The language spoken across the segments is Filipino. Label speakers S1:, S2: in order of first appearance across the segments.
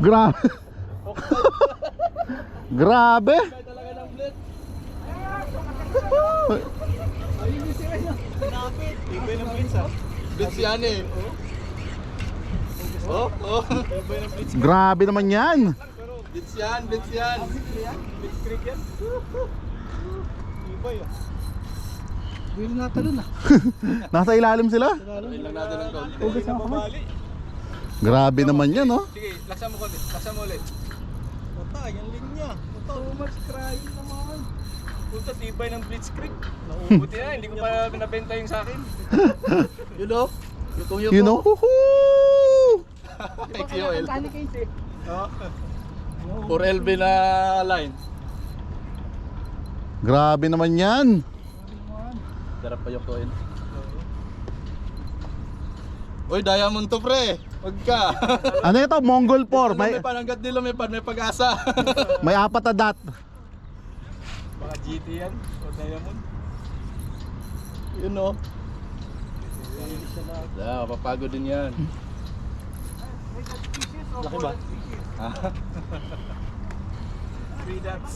S1: Grabe. Grabe.
S2: Talaga ng blitz. Ibay ng blitz ah. Blitz yan eh. Oh, oh. Ibay ng blitz.
S1: Grabe naman yan.
S2: Blitz yan, blitz yan. Blitz creek yan. Ibay ah. Hindi na natalon ah.
S1: Nasa ilalim sila.
S2: Ilalim lang natin ang goal. Hindi na mabali.
S1: Grabe naman yan, oh.
S2: Sige, laksa mo ulit. Laksa mo ulit. Punta, yung linya. Punta, too much crying naman. Punta, tibay ng blitzkrieg. Nauubuti na, hindi ko pa binabenta yung sa akin. You know?
S1: You know? Woohoo!
S2: XUL. For LB na line.
S1: Grabe naman yan.
S2: Darap pa yung coin. Uy, diamond to pre. Wag ka.
S1: Ano ito? Mongol 4.
S2: May pananggat nila, may pag-asa.
S1: May 4 na dot.
S2: Baka GT yan o diamond. You know. Mapapagod din yan. Laki ba? Three dots.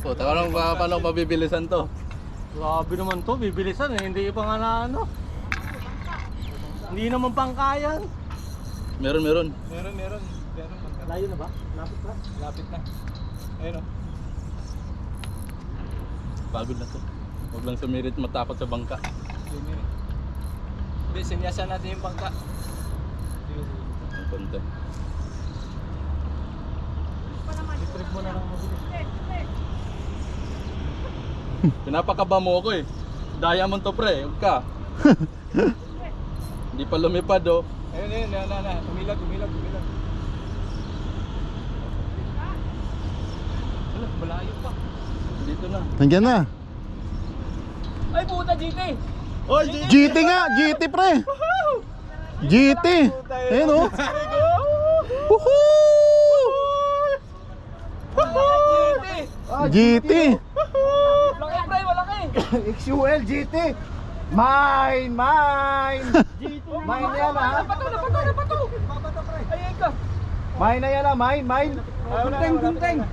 S2: So, taka lang paano mabibilisan to?
S3: Grabe naman to, bibilisan eh, hindi pa nga na ano. Hindi naman pangkayan.
S2: Meron. Meron.
S3: Layo na ba? Lapit na?
S2: Lapit na. Ayun o. Pagod na to. Huwag lang sumirit matakot sa bangka. Hindi, sinyasan natin yung bangka. Ang konti.
S3: I-trip mo na lang mabilis.
S2: Pinapakaba mo ako eh. Diamond to pre, huwag ka. Hindi pa lumipad oh. Ayun, umilag. Wala, malayo pa. Dito na.
S1: Nandiyan na.
S3: Ay puta GT!
S2: Oy,
S1: GT nga! GT pre! GT! Ayun, oh. Woohoo! GT!
S3: Malaki pre, malaki!
S4: XUL GT. Mine. Mine na yan ha.
S3: Napato! Ayun ka!
S4: Mine na yan ha. Mine.
S3: Gunteng!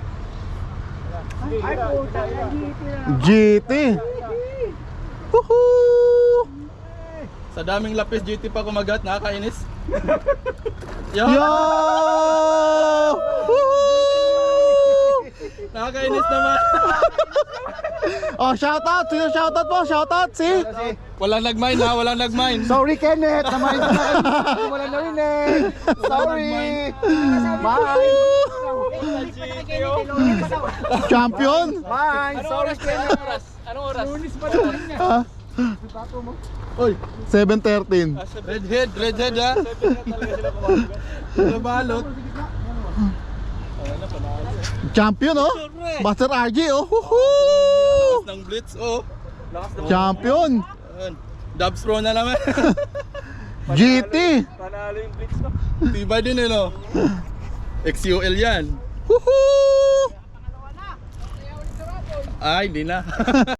S4: Ay puta na GT na.
S1: GT! Woohoo!
S2: Sa daming lapis GT pa kumagat, nakakainis.
S1: Yo! Woohoo!
S2: Nakakainis naman.
S1: Oh, shoutout! Sino shoutout po? Shoutout si?
S2: Walang nag-mine ha, walang nag-mine.
S4: Sorry Kenneth. Naman ka na. Wala na rin eh. Sorry. Mine.
S1: Champion?
S4: Mine. Sorry Kenneth.
S3: Anong oras?
S1: Ah. Oy, 7:13.
S2: Red head ha. Nabalot.
S1: Champion, oh. Master RG, oh. Woohoo!
S2: Lakas ng blitz oh.
S1: Champion.
S2: Ayan. Dubs pro na naman.
S1: GT.
S3: Panalo yung blitz no?
S2: Tibay din eh no. XUL yan.
S1: Woohoo!
S2: Ay, hindi na.